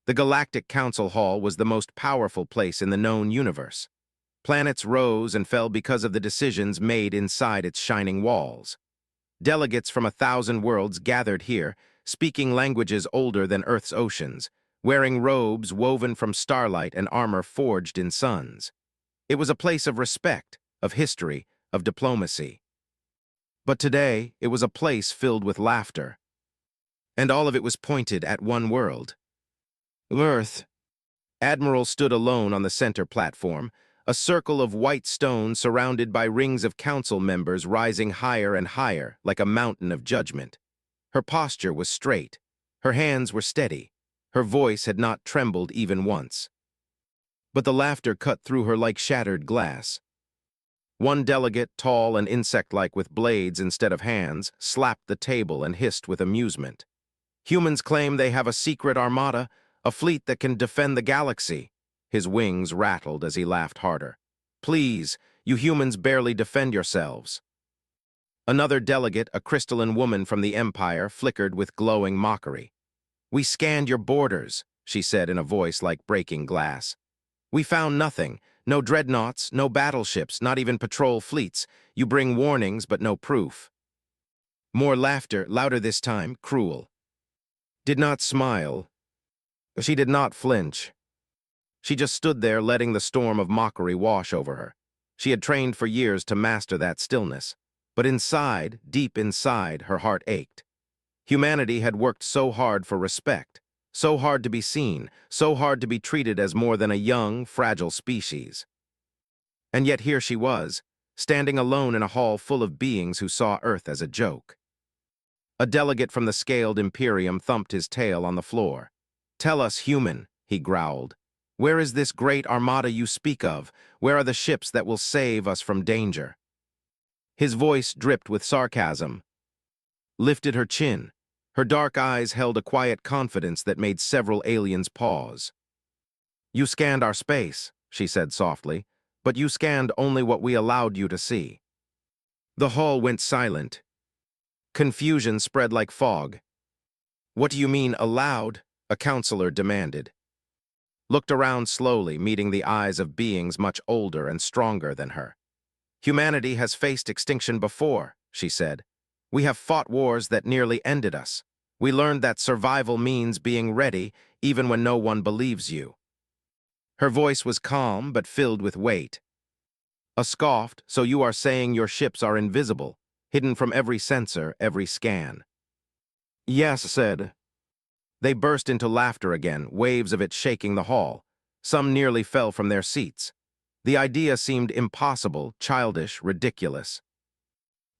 The Galactic Council Hall was the most powerful place in the known universe. Planets rose and fell because of the decisions made inside its shining walls. Delegates from 1,000 worlds gathered here, speaking languages older than Earth's oceans, wearing robes woven from starlight and armor forged in suns. It was a place of respect, of history, of diplomacy. But today, it was a place filled with laughter. And all of it was pointed at one world. Earth. Admiral stood alone on the center platform, a circle of white stone surrounded by rings of council members rising higher and higher like a mountain of judgment. Her posture was straight. Her hands were steady. Her voice had not trembled even once. But the laughter cut through her like shattered glass. One delegate, tall and insect-like with blades instead of hands, slapped the table and hissed with amusement. Humans claim they have a secret armada, a fleet that can defend the galaxy. His wings rattled as he laughed harder. Please, you humans barely defend yourselves. Another delegate, a crystalline woman from the Empire, flickered with glowing mockery. We scanned your borders, she said in a voice like breaking glass. We found nothing, no dreadnoughts, no battleships, not even patrol fleets. You bring warnings, but no proof. More laughter, louder this time, cruel. Did not smile. She did not flinch. She just stood there letting the storm of mockery wash over her. She had trained for years to master that stillness. But inside, deep inside, her heart ached. Humanity had worked so hard for respect, so hard to be seen, so hard to be treated as more than a young, fragile species. And yet here she was, standing alone in a hall full of beings who saw Earth as a joke. A delegate from the scaled Imperium thumped his tail on the floor. Tell us, human, he growled. Where is this great armada you speak of? Where are the ships that will save us from danger? His voice dripped with sarcasm. Lifted her chin. Her dark eyes held a quiet confidence that made several aliens pause. You scanned our space, she said softly, but you scanned only what we allowed you to see. The hall went silent. Confusion spread like fog. What do you mean, allowed? A counselor demanded. Looked around slowly, meeting the eyes of beings much older and stronger than her. Humanity has faced extinction before, she said. We have fought wars that nearly ended us. We learned that survival means being ready, even when no one believes you. Her voice was calm, but filled with weight. A scoffed, so you are saying your ships are invisible, hidden from every sensor, every scan. Yes, said. They burst into laughter again, waves of it shaking the hall. Some nearly fell from their seats. The idea seemed impossible, childish, ridiculous.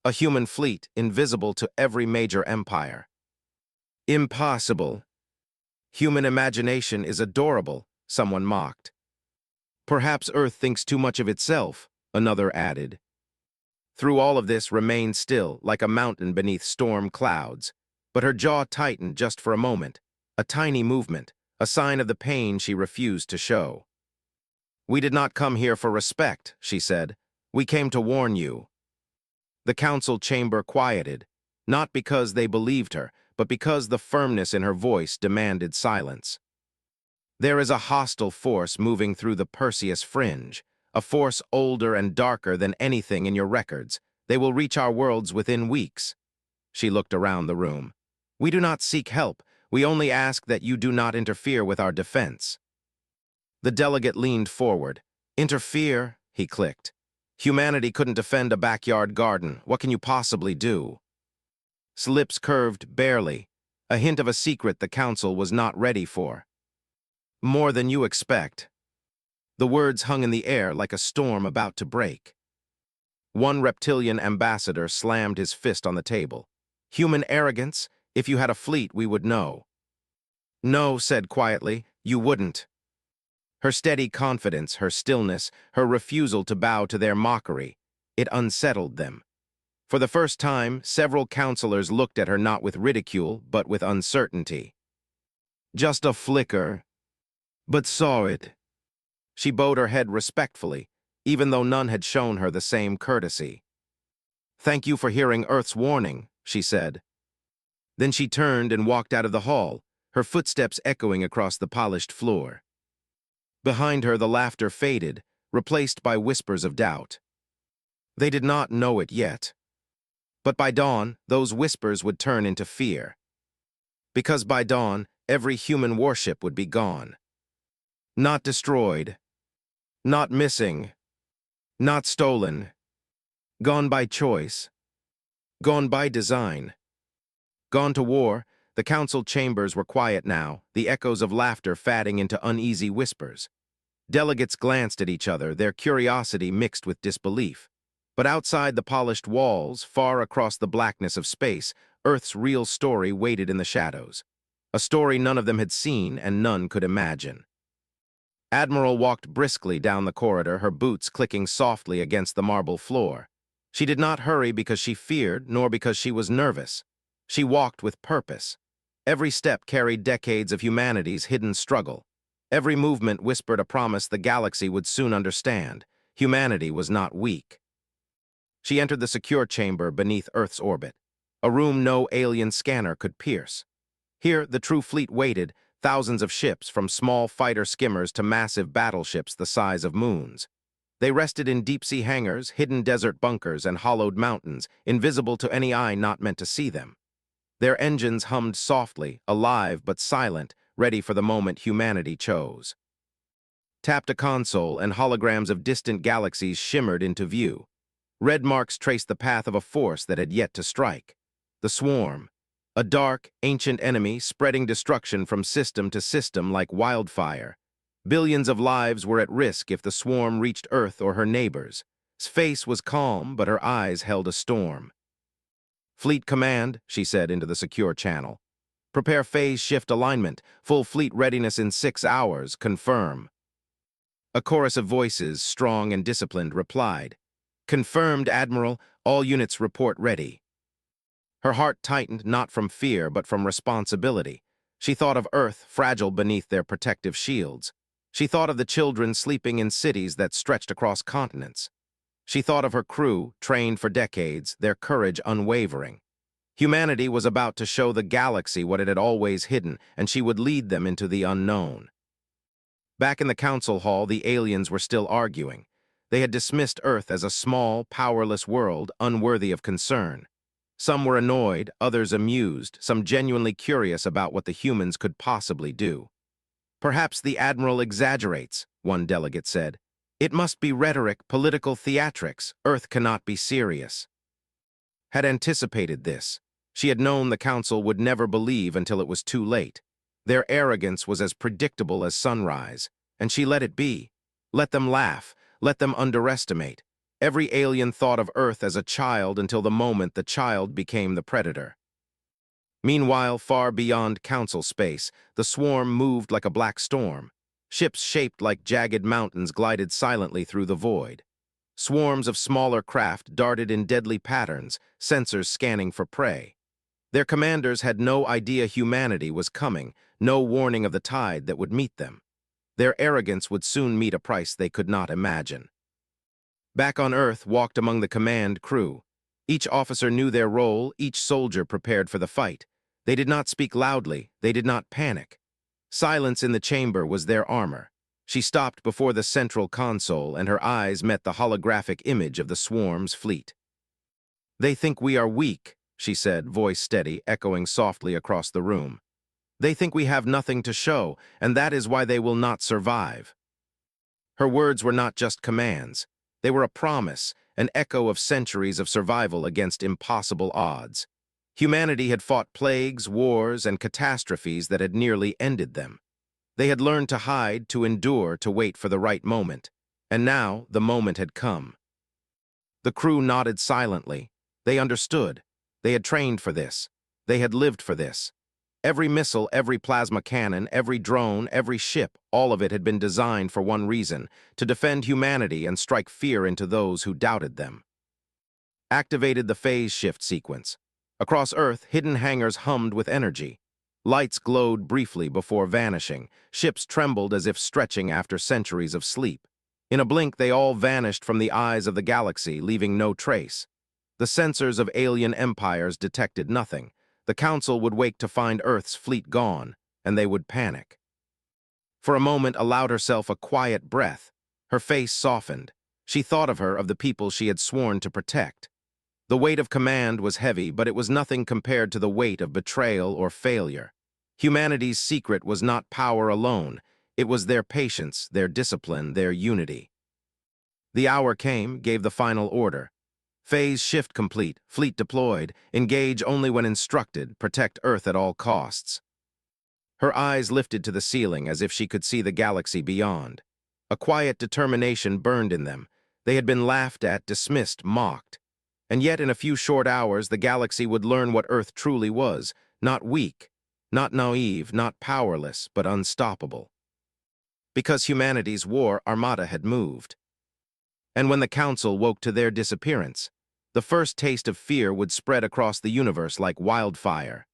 A human fleet, invisible to every major empire. Impossible. Human imagination is adorable, someone mocked. Perhaps Earth thinks too much of itself, another added. Through all of this remained still, like a mountain beneath storm clouds, but her jaw tightened just for a moment, a tiny movement, a sign of the pain she refused to show. We did not come here for respect, she said. We came to warn you. The council chamber quieted, not because they believed her, but because the firmness in her voice demanded silence. There is a hostile force moving through the Perseus fringe, a force older and darker than anything in your records. They will reach our worlds within weeks. She looked around the room. We do not seek help. We only ask that you do not interfere with our defense. The delegate leaned forward. Interfere, he clicked. Humanity couldn't defend a backyard garden. What can you possibly do? His lips curved barely, a hint of a secret the council was not ready for. More than you expect. The words hung in the air like a storm about to break. One reptilian ambassador slammed his fist on the table. Human arrogance? If you had a fleet, we would know. No, said quietly, you wouldn't. Her steady confidence, her stillness, her refusal to bow to their mockery, it unsettled them. For the first time, several counselors looked at her not with ridicule, but with uncertainty. Just a flicker, but saw it. She bowed her head respectfully, even though none had shown her the same courtesy. Thank you for hearing Earth's warning, she said. Then she turned and walked out of the hall, her footsteps echoing across the polished floor. Behind her, the laughter faded, replaced by whispers of doubt. They did not know it yet. But by dawn, those whispers would turn into fear. Because by dawn, every human warship would be gone. Not destroyed. Not missing. Not stolen. Gone by choice. Gone by design. Gone to war, the council chambers were quiet now, the echoes of laughter fading into uneasy whispers. Delegates glanced at each other, their curiosity mixed with disbelief. But outside the polished walls, far across the blackness of space, Earth's real story waited in the shadows. A story none of them had seen and none could imagine. Admiral walked briskly down the corridor, her boots clicking softly against the marble floor. She did not hurry because she feared, nor because she was nervous. She walked with purpose. Every step carried decades of humanity's hidden struggle. Every movement whispered a promise the galaxy would soon understand. Humanity was not weak. She entered the secure chamber beneath Earth's orbit, a room no alien scanner could pierce. Here, the true fleet waited, thousands of ships, from small fighter skimmers to massive battleships the size of moons. They rested in deep-sea hangars, hidden desert bunkers, and hollowed mountains, invisible to any eye not meant to see them. Their engines hummed softly, alive but silent, ready for the moment humanity chose. Tapped a console, and holograms of distant galaxies shimmered into view. Red marks traced the path of a force that had yet to strike. The Swarm, a dark, ancient enemy spreading destruction from system to system like wildfire. Billions of lives were at risk if the Swarm reached Earth or her neighbors. His face was calm, but her eyes held a storm. "Fleet Command," she said into the secure channel. "Prepare phase shift alignment. Full fleet readiness in 6 hours. Confirm." A chorus of voices, strong and disciplined, replied. "Confirmed, Admiral. All units report ready." Her heart tightened not from fear but from responsibility. She thought of Earth, fragile beneath their protective shields. She thought of the children sleeping in cities that stretched across continents. She thought of her crew, trained for decades, their courage unwavering. Humanity was about to show the galaxy what it had always hidden, and she would lead them into the unknown. Back in the council hall, the aliens were still arguing. They had dismissed Earth as a small, powerless world, unworthy of concern. Some were annoyed, others amused, some genuinely curious about what the humans could possibly do. "Perhaps the Admiral exaggerates," one delegate said. "It must be rhetoric, political theatrics. Earth cannot be serious." Had anticipated this. She had known the council would never believe until it was too late. Their arrogance was as predictable as sunrise, and she let it be. Let them laugh. Let them underestimate. Every alien thought of Earth as a child until the moment the child became the predator. Meanwhile, far beyond council space, the Swarm moved like a black storm. Ships shaped like jagged mountains glided silently through the void. Swarms of smaller craft darted in deadly patterns, sensors scanning for prey. Their commanders had no idea humanity was coming, no warning of the tide that would meet them. Their arrogance would soon meet a price they could not imagine. Back on Earth walked among the command crew. Each officer knew their role, each soldier prepared for the fight. They did not speak loudly, they did not panic. Silence in the chamber was their armor. She stopped before the central console, and her eyes met the holographic image of the Swarm's fleet. "They think we are weak," she said, voice steady, echoing softly across the room. "They think we have nothing to show, and that is why they will not survive." Her words were not just commands. They were a promise, an echo of centuries of survival against impossible odds. Humanity had fought plagues, wars, and catastrophes that had nearly ended them. They had learned to hide, to endure, to wait for the right moment. And now the moment had come. The crew nodded silently. They understood. They had trained for this. They had lived for this. Every missile, every plasma cannon, every drone, every ship, all of it had been designed for one reason: to defend humanity and strike fear into those who doubted them. Activated the phase shift sequence. Across Earth, hidden hangars hummed with energy. Lights glowed briefly before vanishing. Ships trembled as if stretching after centuries of sleep. In a blink, they all vanished from the eyes of the galaxy, leaving no trace. The sensors of alien empires detected nothing. The Council would wake to find Earth's fleet gone, and they would panic. For a moment allowed herself a quiet breath. Her face softened. She thought of the people she had sworn to protect. The weight of command was heavy, but it was nothing compared to the weight of betrayal or failure. Humanity's secret was not power alone. It was their patience, their discipline, their unity. The hour came, gave the final order. Phase shift complete, fleet deployed, engage only when instructed, protect Earth at all costs. Her eyes lifted to the ceiling as if she could see the galaxy beyond. A quiet determination burned in them. They had been laughed at, dismissed, mocked. And yet in a few short hours the galaxy would learn what Earth truly was, not weak, not naive, not powerless, but unstoppable. Because humanity's war armada had moved. And when the Council woke to their disappearance, the first taste of fear would spread across the universe like wildfire.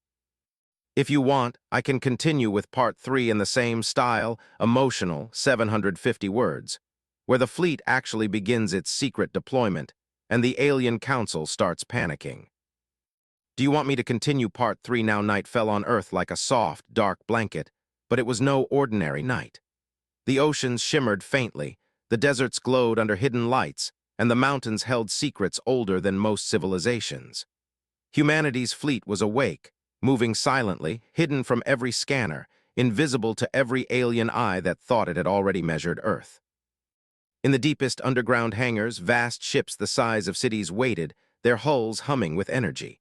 If you want, I can continue with Part 3 in the same style, emotional, 750 words, where the fleet actually begins its secret deployment, and the alien council starts panicking. Do you want me to continue Part 3 now? Night fell on Earth like a soft, dark blanket, but it was no ordinary night. The oceans shimmered faintly, the deserts glowed under hidden lights, and the mountains held secrets older than most civilizations. Humanity's fleet was awake, moving silently, hidden from every scanner, invisible to every alien eye that thought it had already measured Earth. In the deepest underground hangars, vast ships the size of cities waited, their hulls humming with energy.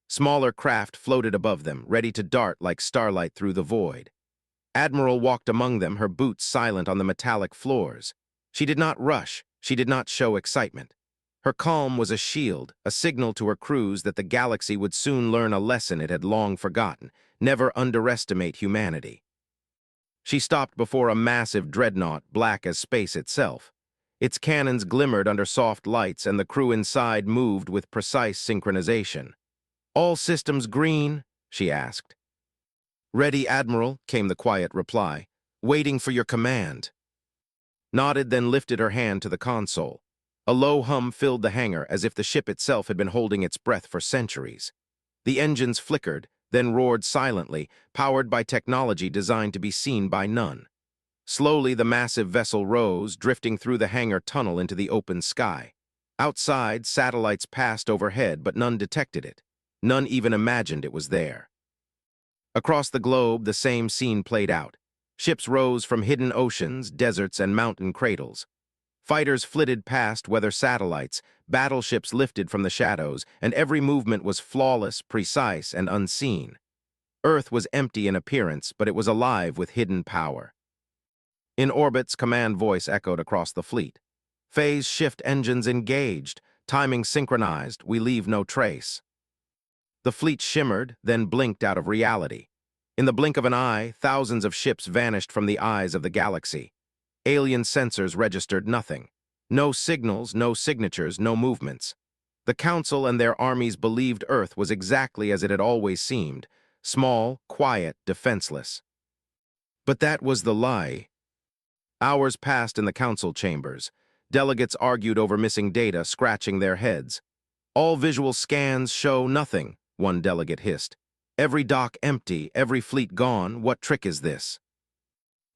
Smaller craft floated above them, ready to dart like starlight through the void. Admiral walked among them, her boots silent on the metallic floors. She did not rush, she did not show excitement. Her calm was a shield, a signal to her crews that the galaxy would soon learn a lesson it had long forgotten: never underestimate humanity. She stopped before a massive dreadnought, black as space itself. Its cannons glimmered under soft lights, and the crew inside moved with precise synchronization. "All systems green?" she asked. "Ready, Admiral," came the quiet reply. "Waiting for your command." Nodded, then lifted her hand to the console. A low hum filled the hangar, as if the ship itself had been holding its breath for centuries. The engines flickered, then roared silently, powered by technology designed to be seen by none. Slowly the massive vessel rose, drifting through the hangar tunnel into the open sky. Outside, satellites passed overhead, but none detected it. None even imagined it was there. Across the globe, the same scene played out. Ships rose from hidden oceans, deserts, and mountain cradles. Fighters flitted past weather satellites, battleships lifted from the shadows, and every movement was flawless, precise, and unseen. Earth was empty in appearance, but it was alive with hidden power. In orbit's command voice echoed across the fleet. "Phase shift engines engaged, timing synchronized, we leave no trace." The fleet shimmered, then blinked out of reality. In the blink of an eye, thousands of ships vanished from the eyes of the galaxy. Alien sensors registered nothing. No signals, no signatures, no movements. The Council and their armies believed Earth was exactly as it had always seemed: small, quiet, defenseless. But that was the lie. Hours passed in the Council chambers. Delegates argued over missing data, scratching their heads. "All visual scans show nothing," one delegate hissed. "Every dock empty, every fleet gone. What trick is this?"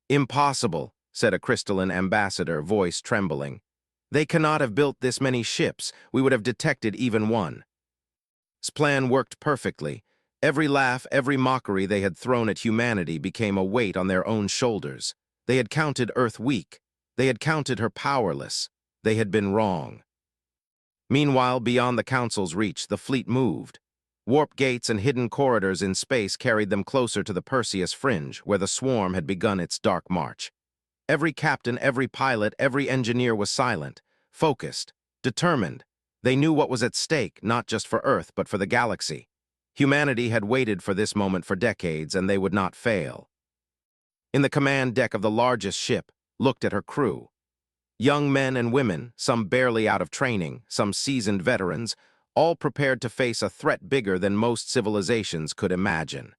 "Impossible," said a crystalline ambassador, voice trembling. "They cannot have built this many ships. We would have detected even one." His plan worked perfectly. Every laugh, every mockery they had thrown at humanity became a weight on their own shoulders. They had counted Earth weak. They had counted her powerless. They had been wrong. Meanwhile, beyond the Council's reach, the fleet moved. Warp gates and hidden corridors in space carried them closer to the Perseus fringe, where the swarm had begun its dark march. Every captain, every pilot, every engineer was silent, focused, determined. They knew what was at stake, not just for Earth, but for the galaxy. Humanity had waited for this moment for decades, and they would not fail. In the command deck of the largest ship, looked at her crew. Young men and women, some barely out of training, some seasoned veterans, all prepared to face a threat bigger than most civilizations could imagine.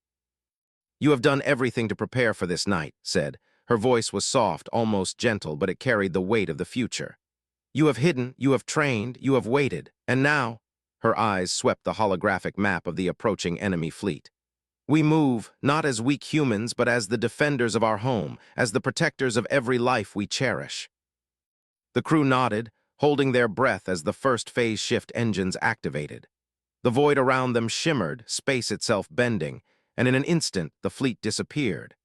"You have done everything to prepare for this night," said. Her voice was soft, almost gentle, but it carried the weight of the future. "You have hidden, you have trained, you have waited, and now—" Her eyes swept the holographic map of the approaching enemy fleet. We move, not as weak humans, but as the defenders of our home, as the protectors of every life we cherish. The crew nodded, holding their breath as the first phase shift engines activated. The void around them shimmered, space itself bending, and in an instant the fleet disappeared.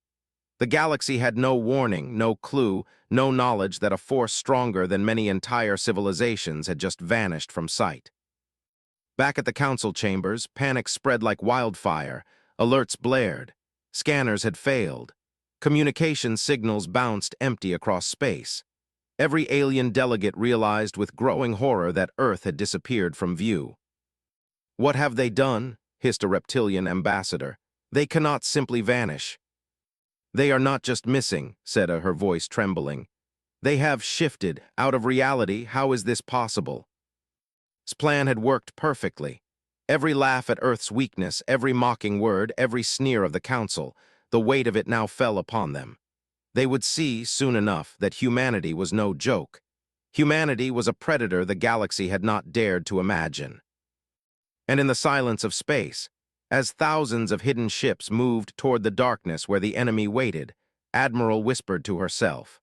The galaxy had no warning, no clue, no knowledge that a force stronger than many entire civilizations had just vanished from sight. Back at the council chambers, panic spread like wildfire. Alerts blared. Scanners had failed. Communication signals bounced empty across space. Every alien delegate realized with growing horror that Earth had disappeared from view. "What have they done?" hissed a reptilian ambassador. "They cannot simply vanish." "They are not just missing," said her voice trembling. "They have shifted. Out of reality, how is this possible?" His plan had worked perfectly. Every laugh at Earth's weakness, every mocking word, every sneer of the Council, the weight of it now fell upon them. They would see, soon enough, that humanity was no joke. Humanity was a predator the galaxy had not dared to imagine. And in the silence of space, as thousands of hidden ships moved toward the darkness where the enemy waited, Admiral whispered to herself,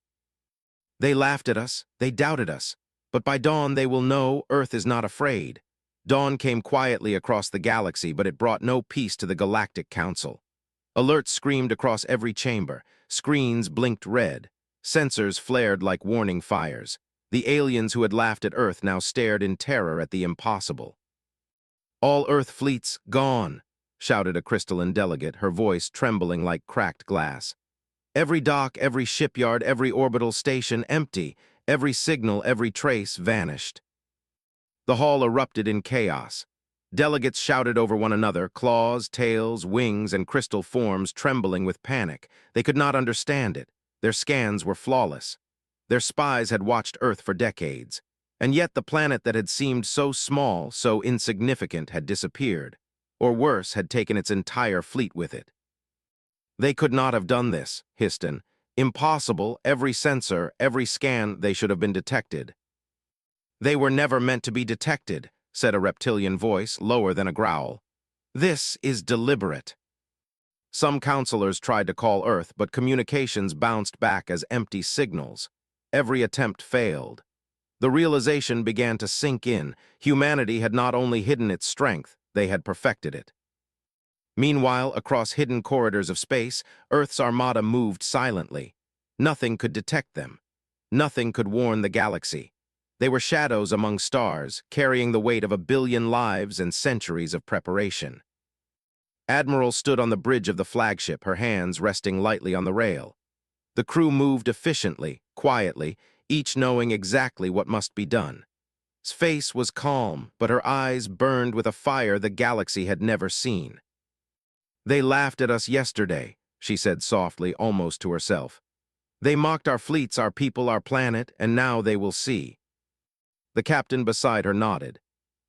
"They laughed at us, they doubted us, but by dawn they will know Earth is not afraid." Dawn came quietly across the galaxy, but it brought no peace to the Galactic Council. Alerts screamed across every chamber, screens blinked red, sensors flared like warning fires. The aliens who had laughed at Earth now stared in terror at the impossible. "All Earth fleets gone," shouted a crystalline delegate, her voice trembling like cracked glass. "Every dock, every shipyard, every orbital station empty, every signal, every trace vanished." The hall erupted in chaos. Delegates shouted over one another, claws, tails, wings, and crystal forms trembling with panic. They could not understand it. Their scans were flawless. Their spies had watched Earth for decades. And yet the planet that had seemed so small, so insignificant, had disappeared. Or worse, had taken its entire fleet with it. "They could not have done this," hissed an. "Impossible, every sensor, every scan, they should have been detected." "They were never meant to be detected," said a reptilian voice, lower than a growl. "This is deliberate." Some counselors tried to call Earth, but communications bounced back as empty signals. Every attempt failed. The realization began to sink in. Humanity had not only hidden its strength, they had perfected it. Meanwhile, across hidden corridors of space, Earth's armada moved silently. Nothing could detect them. Nothing could warn the galaxy. They were shadows among stars, carrying the weight of 1 billion lives and centuries of preparation. Admiral stood on the bridge of the flagship, her hands resting lightly on the rail. The crew moved efficiently, quietly, each knowing exactly what must be done. His face was calm, but her eyes burned with a fire the galaxy had never seen. "They laughed at us yesterday," she said softly, almost to herself. "They mocked our fleets, our people, our planet, and now they will see." The captain beside her nodded.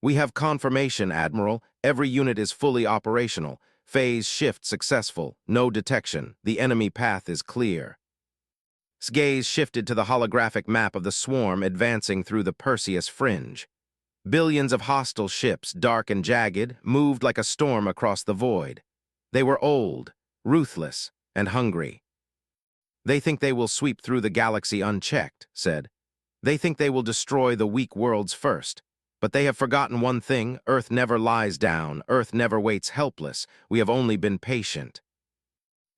"We have confirmation, Admiral. Every unit is fully operational. Phase shift successful. No detection. The enemy path is clear." His gaze shifted to the holographic map of the swarm advancing through the Perseus fringe. Billions of hostile ships, dark and jagged, moved like a storm across the void. They were old, ruthless, and hungry. "They think they will sweep through the galaxy unchecked," said. "They think they will destroy the weak worlds first. But they have forgotten one thing: Earth never lies down, Earth never waits helpless. We have only been patient."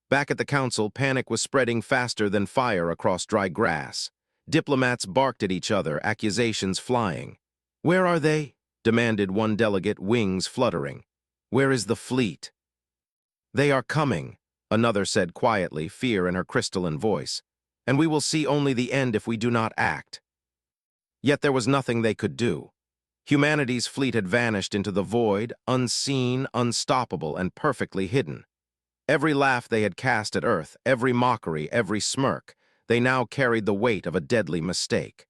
Back at the council, panic was spreading faster than fire across dry grass. Diplomats barked at each other, accusations flying. "Where are they?" demanded one delegate, wings fluttering. "Where is the fleet?" "They are coming," another said quietly, fear in her crystalline voice. "And we will see only the end if we do not act." Yet there was nothing they could do. Humanity's fleet had vanished into the void, unseen, unstoppable, and perfectly hidden. Every laugh they had cast at Earth, every mockery, every smirk, they now carried the weight of a deadly mistake.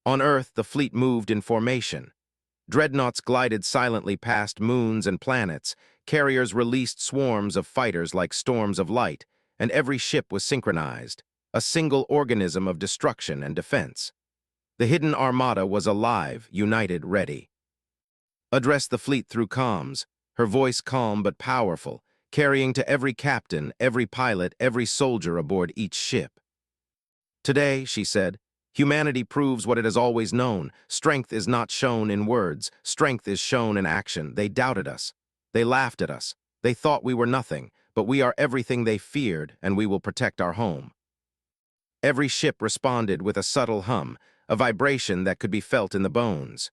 On Earth, the fleet moved in formation. Dreadnoughts glided silently past moons and planets, carriers released swarms of fighters like storms of light, and every ship was synchronized, a single organism of destruction and defense. The hidden armada was alive, united, ready. "Address the fleet through comms," her voice calm but powerful, carrying to every captain, every pilot, every soldier aboard each ship. Today, she said, humanity proves what it has always known. Strength is not shown in words. Strength is shown in action. They doubted us. They laughed at us. They thought we were nothing, but we are everything they feared, and we will protect our home. Every ship responded with a subtle hum, a vibration that could be felt in the bones.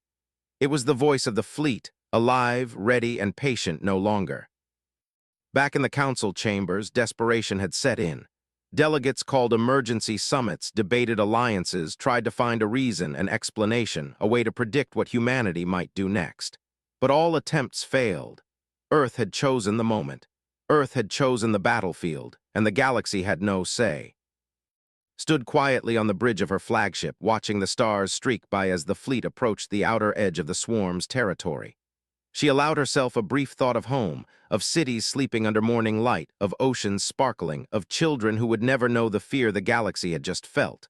It was the voice of the fleet, alive, ready, and patient no longer. Back in the council chambers, desperation had set in. Delegates called emergency summits, debated alliances, tried to find a reason, an explanation, a way to predict what humanity might do next. But all attempts failed. Earth had chosen the moment. Earth had chosen the battlefield, and the galaxy had no say. Stood quietly on the bridge of her flagship, watching the stars streak by as the fleet approached the outer edge of the swarm's territory. She allowed herself a brief thought of home, of cities sleeping under morning light, of oceans sparkling, of children who would never know the fear the galaxy had just felt.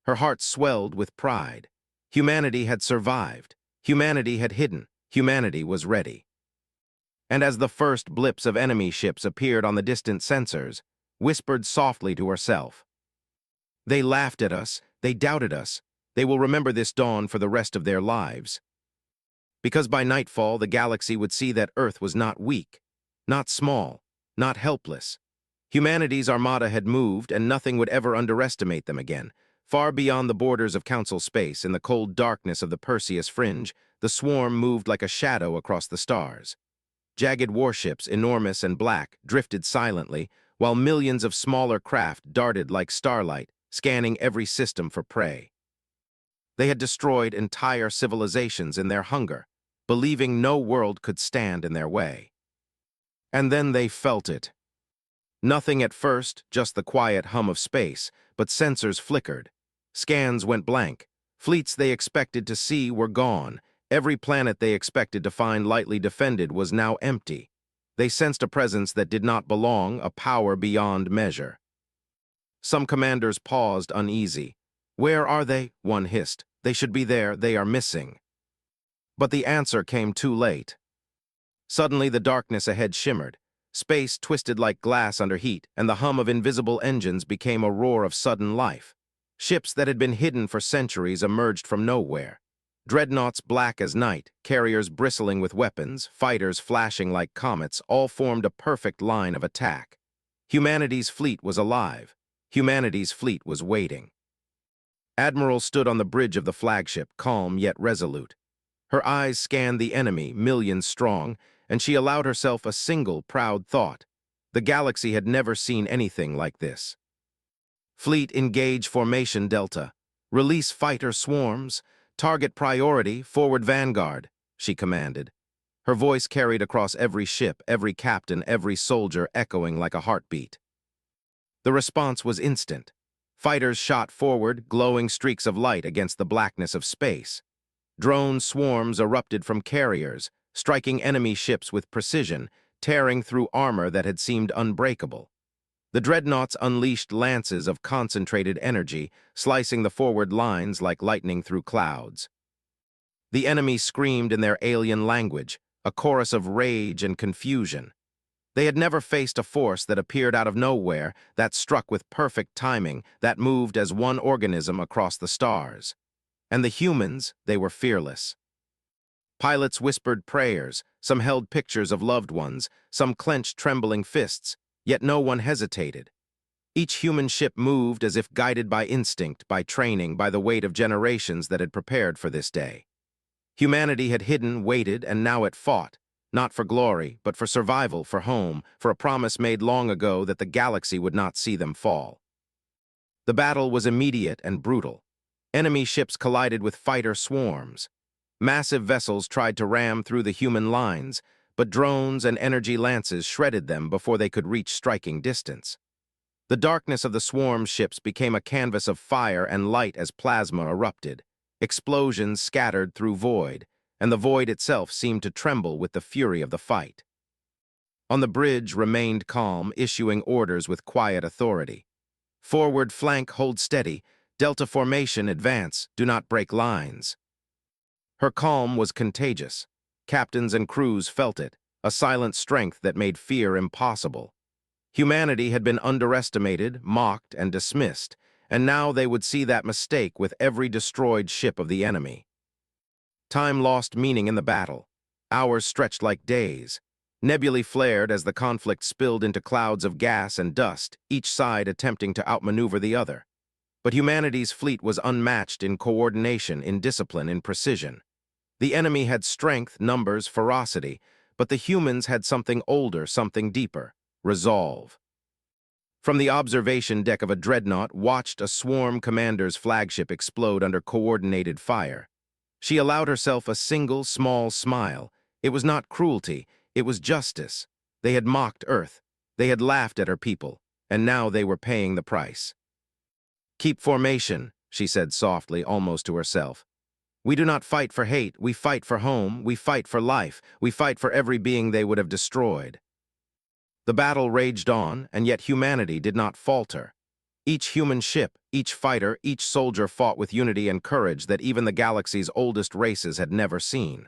Her heart swelled with pride. Humanity had survived. Humanity had hidden. Humanity was ready. And as the first blips of enemy ships appeared on the distant sensors, whispered softly to herself, "They laughed at us. They doubted us. They will remember this dawn for the rest of their lives." Because by nightfall, the galaxy would see that Earth was not weak, not small, not helpless. Humanity's armada had moved, and nothing would ever underestimate them again. Far beyond the borders of Council space, in the cold darkness of the Perseus fringe, the swarm moved like a shadow across the stars. Jagged warships, enormous and black, drifted silently, while millions of smaller craft darted like starlight, scanning every system for prey. They had destroyed entire civilizations in their hunger, believing no world could stand in their way. And then they felt it. Nothing at first, just the quiet hum of space, but sensors flickered. Scans went blank. Fleets they expected to see were gone. Every planet they expected to find lightly defended was now empty. They sensed a presence that did not belong, a power beyond measure. Some commanders paused, uneasy. "Where are they?" one hissed. "They should be there. They are missing." But the answer came too late. Suddenly, the darkness ahead shimmered. Space twisted like glass under heat, and the hum of invisible engines became a roar of sudden life. Ships that had been hidden for centuries emerged from nowhere. Dreadnoughts black as night, carriers bristling with weapons, fighters flashing like comets, all formed a perfect line of attack. Humanity's fleet was alive. Humanity's fleet was waiting. Admiral stood on the bridge of the flagship, calm yet resolute. Her eyes scanned the enemy, millions strong, and she allowed herself a single proud thought. The galaxy had never seen anything like this. "Fleet engage formation Delta. Release fighter swarms. Target priority, forward vanguard," she commanded. Her voice carried across every ship, every captain, every soldier, echoing like a heartbeat. The response was instant. Fighters shot forward, glowing streaks of light against the blackness of space. Drone swarms erupted from carriers, striking enemy ships with precision, tearing through armor that had seemed unbreakable. The dreadnoughts unleashed lances of concentrated energy, slicing the forward lines like lightning through clouds. The enemy screamed in their alien language, a chorus of rage and confusion. They had never faced a force that appeared out of nowhere, that struck with perfect timing, that moved as one organism across the stars. And the humans, they were fearless. Pilots whispered prayers, some held pictures of loved ones, some clenched trembling fists, yet no one hesitated. Each human ship moved as if guided by instinct, by training, by the weight of generations that had prepared for this day. Humanity had hidden, waited, and now it fought, not for glory, but for survival, for home, for a promise made long ago that the galaxy would not see them fall. The battle was immediate and brutal. Enemy ships collided with fighter swarms. Massive vessels tried to ram through the human lines, but drones and energy lances shredded them before they could reach striking distance. The darkness of the swarm ships became a canvas of fire and light as plasma erupted. Explosions scattered through void, and the void itself seemed to tremble with the fury of the fight. On the bridge remained calm, issuing orders with quiet authority. "Forward flank, hold steady. Delta formation, advance. Do not break lines." Her calm was contagious. Captains and crews felt it. a silent strength that made fear impossible. Humanity had been underestimated, mocked, and dismissed, and now they would see that mistake with every destroyed ship of the enemy. Time lost meaning in the battle. Hours stretched like days. Nebulae flared as the conflict spilled into clouds of gas and dust, each side attempting to outmaneuver the other. But humanity's fleet was unmatched in coordination, in discipline, in precision. The enemy had strength, numbers, ferocity, but the humans had something older, something deeper: resolve. From the observation deck of a dreadnought watched a swarm commander's flagship explode under coordinated fire. She allowed herself a single, small smile. It was not cruelty, it was justice. They had mocked Earth. They had laughed at her people, and now they were paying the price. "Keep formation," she said softly, almost to herself. "We do not fight for hate, we fight for home, we fight for life, we fight for every being they would have destroyed." The battle raged on, and yet humanity did not falter. Each human ship, each fighter, each soldier fought with unity and courage that even the galaxy's oldest races had never seen.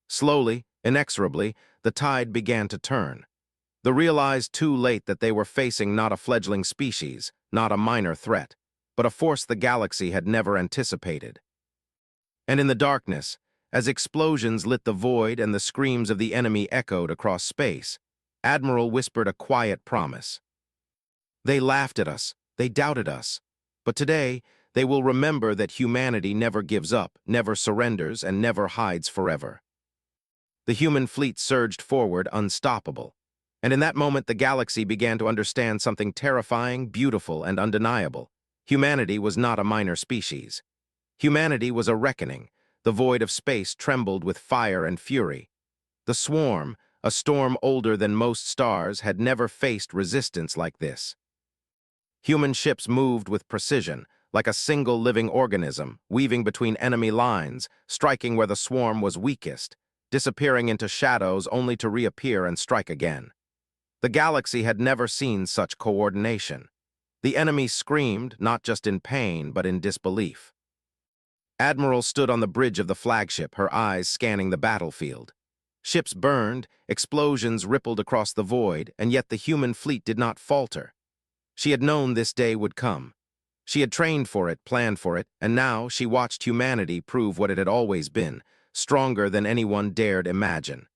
Slowly, inexorably, the tide began to turn. They realized too late that they were facing not a fledgling species, not a minor threat, but a force the galaxy had never anticipated. And in the darkness, as explosions lit the void and the screams of the enemy echoed across space, Admiral whispered a quiet promise. "They laughed at us, they doubted us, but today they will remember that humanity never gives up, never surrenders, and never hides forever." The human fleet surged forward, unstoppable. And in that moment, the galaxy began to understand something terrifying, beautiful, and undeniable. Humanity was not a minor species. Humanity was a reckoning. The void of space trembled with fire and fury. The swarm, a storm older than most stars, had never faced resistance like this. Human ships moved with precision, like a single living organism, weaving between enemy lines, striking where the swarm was weakest, disappearing into shadows only to reappear and strike again. The galaxy had never seen such coordination. The enemy screamed, not just in pain, but in disbelief. Admiral stood on the bridge of the flagship, her eyes scanning the battlefield. Ships burned, explosions rippled across the void, and yet the human fleet did not falter. She had known this day would come. She had trained for it, planned for it, and now she watched humanity prove what it had always been, stronger than anyone dared imagine.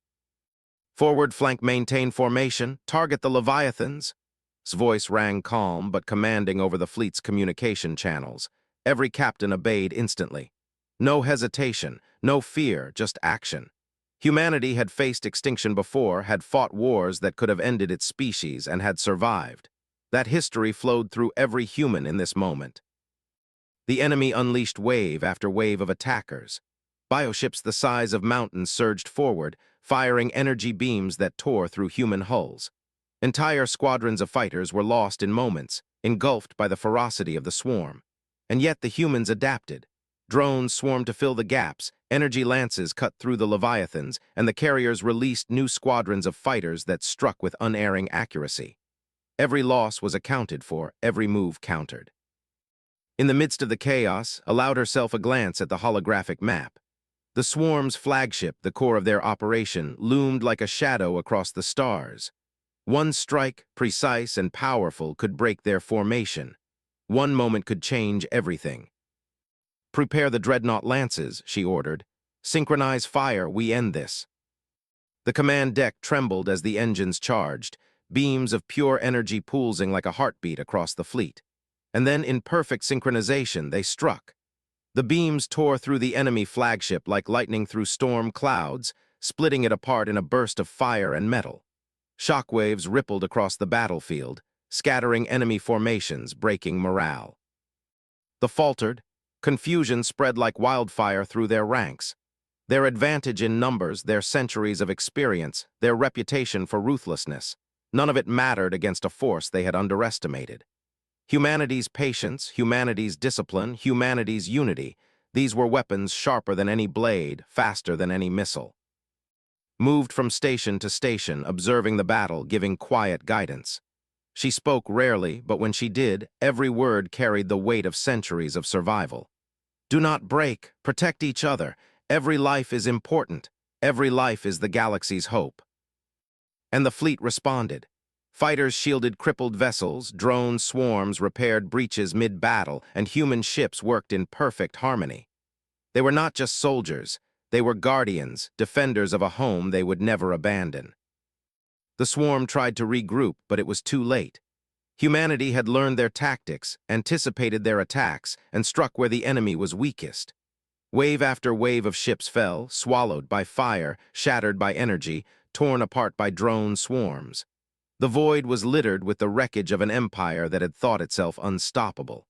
"Forward flank, maintain formation, target the Leviathans." His voice rang calm but commanding over the fleet's communication channels. Every captain obeyed instantly. No hesitation, no fear, just action. Humanity had faced extinction before, had fought wars that could have ended its species, and had survived. That history flowed through every human in this moment. The enemy unleashed wave after wave of attackers. Bioships the size of mountains surged forward, firing energy beams that tore through human hulls. Entire squadrons of fighters were lost in moments, engulfed by the ferocity of the swarm. And yet the humans adapted. Drones swarmed to fill the gaps, energy lances cut through the Leviathans, and the carriers released new squadrons of fighters that struck with unerring accuracy. Every loss was accounted for, every move countered. In the midst of the chaos, allowed herself a glance at the holographic map. The swarm's flagship, the core of their operation, loomed like a shadow across the stars. One strike, precise and powerful, could break their formation. One moment could change everything. "Prepare the dreadnought lances," she ordered. "Synchronize fire, we end this." The command deck trembled as the engines charged, beams of pure energy pulsing like a heartbeat across the fleet. And then, in perfect synchronization, they struck. The beams tore through the enemy flagship like lightning through storm clouds, splitting it apart in a burst of fire and metal. Shockwaves rippled across the battlefield, scattering enemy formations, breaking morale. The faltered, confusion spread like wildfire through their ranks. Their advantage in numbers, their centuries of experience, their reputation for ruthlessness, none of it mattered against a force they had underestimated. Humanity's patience, humanity's discipline, humanity's unity, these were weapons sharper than any blade, faster than any missile. Moved from station to station, observing the battle, giving quiet guidance. She spoke rarely, but when she did, every word carried the weight of centuries of survival. "Do not break, protect each other. Every life is important. Every life is the galaxy's hope." And the fleet responded. Fighters shielded crippled vessels, drone swarms repaired breaches mid-battle, and human ships worked in perfect harmony. They were not just soldiers, they were guardians, defenders of a home they would never abandon. The swarm tried to regroup, but it was too late. Humanity had learned their tactics, anticipated their attacks, and struck where the enemy was weakest. Wave after wave of ships fell, swallowed by fire, shattered by energy, torn apart by drone swarms. The void was littered with the wreckage of an empire that had thought itself unstoppable.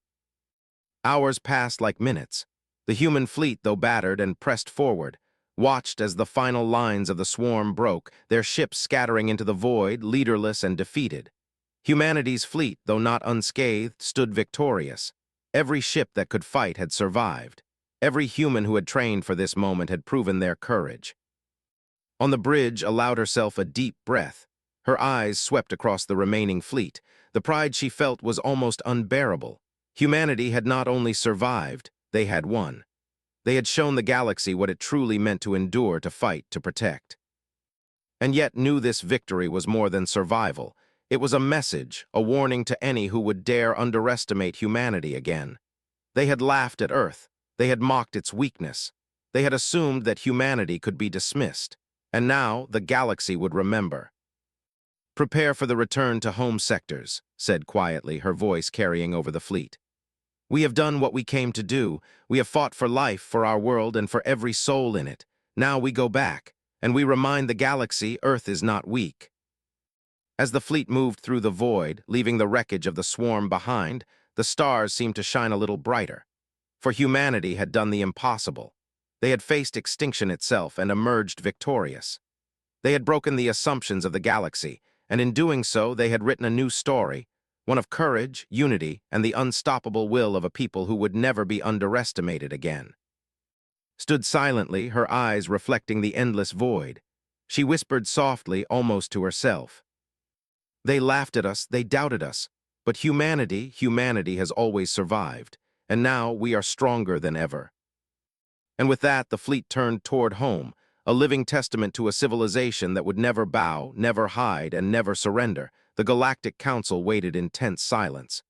Hours passed like minutes. The human fleet, though battered and pressed forward, watched as the final lines of the swarm broke, their ships scattering into the void, leaderless and defeated. Humanity's fleet, though not unscathed, stood victorious. Every ship that could fight had survived. Every human who had trained for this moment had proven their courage. On the bridge, allowed herself a deep breath. Her eyes swept across the remaining fleet. The pride she felt was almost unbearable. Humanity had not only survived, they had won. They had shown the galaxy what it truly meant to endure, to fight, to protect. And yet knew this victory was more than survival. It was a message, a warning to any who would dare underestimate humanity again. They had laughed at Earth. They had mocked its weakness. They had assumed that humanity could be dismissed. And now the galaxy would remember. "Prepare for the return to home sectors," said quietly, her voice carrying over the fleet. "We have done what we came to do. We have fought for life, for our world, and for every soul in it. Now we go back, and we remind the galaxy Earth is not weak." As the fleet moved through the void, leaving the wreckage of the swarm behind, the stars seemed to shine a little brighter. For humanity had done the impossible. They had faced extinction itself and emerged victorious. They had broken the assumptions of the galaxy, and in doing so they had written a new story, one of courage, unity, and the unstoppable will of a people who would never be underestimated again. Stood silently, her eyes reflecting the endless void. She whispered softly, almost to herself. "They laughed at us, they doubted us, but humanity has always survived, and now we are stronger than ever." And with that, the fleet turned toward home, a living testament to a civilization that would never bow, never hide, and never surrender. The Galactic Council waited in tense silence.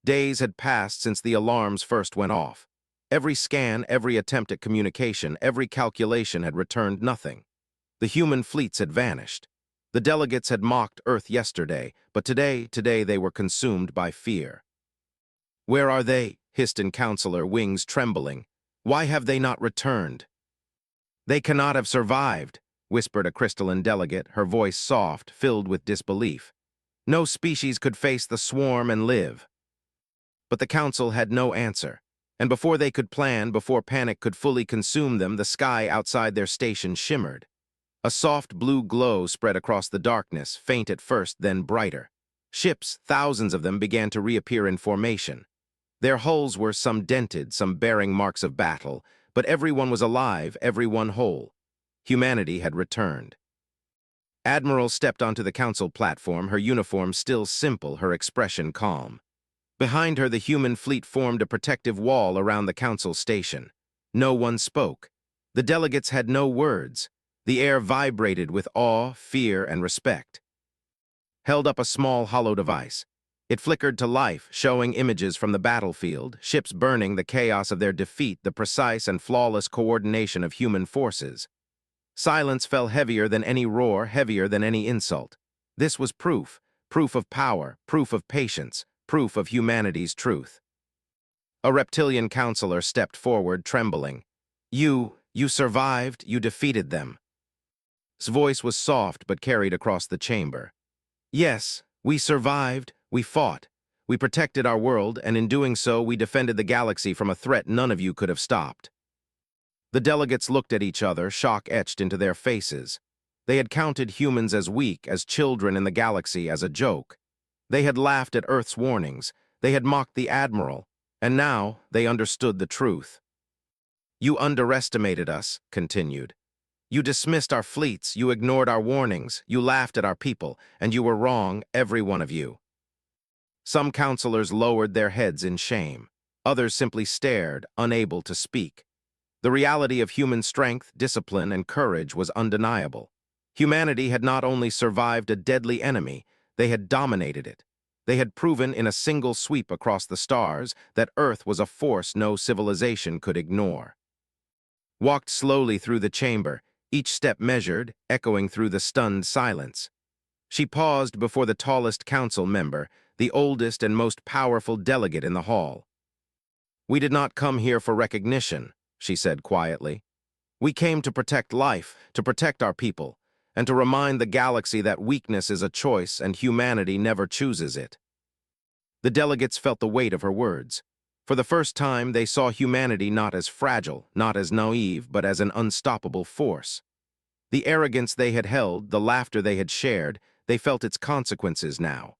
Days had passed since the alarms first went off. Every scan, every attempt at communication, every calculation had returned nothing. The human fleets had vanished. The delegates had mocked Earth yesterday, but today they were consumed by fear. "Where are they?" hissed an counselor, wings trembling. "Why have they not returned?" "They cannot have survived," whispered a crystalline delegate, her voice soft, filled with disbelief. "No species could face the swarm and live." But the council had no answer, and before they could plan, before panic could fully consume them, the sky outside their station shimmered. A soft blue glow spread across the darkness, faint at first, then brighter. Ships, thousands of them, began to reappear in formation. Their hulls were some dented, some bearing marks of battle, but everyone was alive, everyone whole. Humanity had returned. Admiral stepped onto the council platform, her uniform still simple, her expression calm. Behind her, the human fleet formed a protective wall around the council station. No one spoke. The delegates had no words. The air vibrated with awe, fear, and respect. Held up a small hollow device. It flickered to life, showing images from the battlefield, ships burning, the chaos of their defeat, the precise and flawless coordination of human forces. Silence fell heavier than any roar, heavier than any insult. This was proof, proof of power, proof of patience, proof of humanity's truth. A reptilian counselor stepped forward, trembling. You survived, you defeated them." His voice was soft but carried across the chamber. "Yes, we survived, we fought. We protected our world, and in doing so, we defended the galaxy from a threat none of you could have stopped." The delegates looked at each other, shock etched into their faces. They had counted humans as weak, as children in the galaxy, as a joke. They had laughed at Earth's warnings. They had mocked the Admiral. And now they understood the truth. "You underestimated us," continued. "You dismissed our fleets, you ignored our warnings, you laughed at our people, and you were wrong, every one of you." Some counselors lowered their heads in shame. Others simply stared, unable to speak. The reality of human strength, discipline, and courage was undeniable. Humanity had not only survived a deadly enemy, they had dominated it. They had proven in a single sweep across the stars that Earth was a force no civilization could ignore. Walked slowly through the chamber, each step measured, echoing through the stunned silence. She paused before the tallest council member, the oldest and most powerful delegate in the hall. "We did not come here for recognition," she said quietly. "We came to protect life, to protect our people, and to remind the galaxy that weakness is a choice and humanity never chooses it." The delegates felt the weight of her words. For the first time, they saw humanity not as fragile, not as naive, but as an unstoppable force. The arrogance they had held, the laughter they had shared, they felt its consequences now.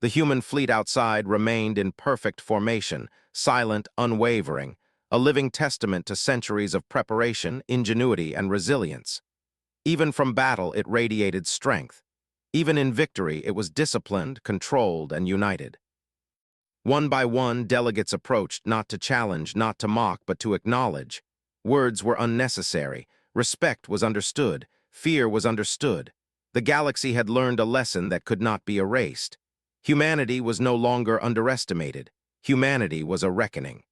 The human fleet outside remained in perfect formation, silent, unwavering, a living testament to centuries of preparation, ingenuity, and resilience. Even from battle, it radiated strength. Even in victory, it was disciplined, controlled, and united. One by one, delegates approached, not to challenge, not to mock, but to acknowledge. Words were unnecessary. Respect was understood. Fear was understood. The galaxy had learned a lesson that could not be erased. Humanity was no longer underestimated. Humanity was a reckoning.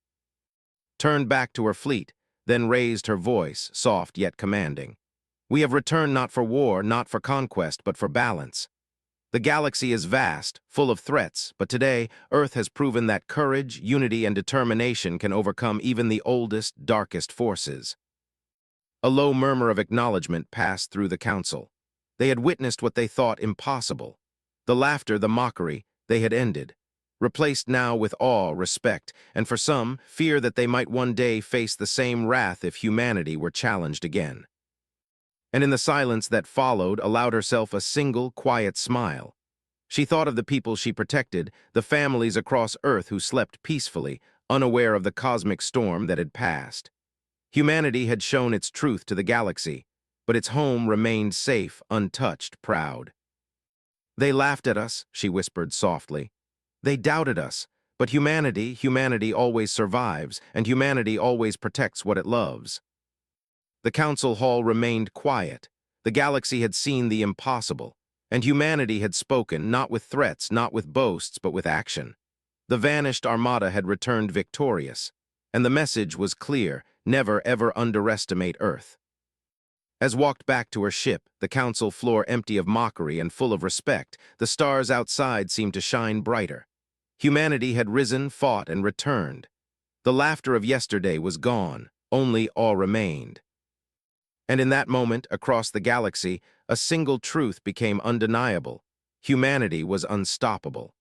Turned back to her fleet, then raised her voice, soft yet commanding. "We have returned not for war, not for conquest, but for balance. The galaxy is vast, full of threats, but today, Earth has proven that courage, unity, and determination can overcome even the oldest, darkest forces." A low murmur of acknowledgement passed through the council. They had witnessed what they thought impossible. The laughter, the mockery, they had ended, replaced now with awe, respect, and for some, fear that they might one day face the same wrath if humanity were challenged again. And in the silence that followed, allowed herself a single, quiet smile. She thought of the people she protected, the families across Earth who slept peacefully, unaware of the cosmic storm that had passed. Humanity had shown its truth to the galaxy, but its home remained safe, untouched, proud. "They laughed at us," she whispered softly. "They doubted us, but humanity always survives, and humanity always protects what it loves." The council hall remained quiet. The galaxy had seen the impossible, and humanity had spoken, not with threats, not with boasts, but with action. The vanished armada had returned victorious, and the message was clear: never ever underestimate Earth. As walked back to her ship, the council floor empty of mockery and full of respect, the stars outside seemed to shine brighter. Humanity had risen, fought, and returned. The laughter of yesterday was gone, only awe remained. And in that moment, across the galaxy, a single truth became undeniable: humanity was unstoppable.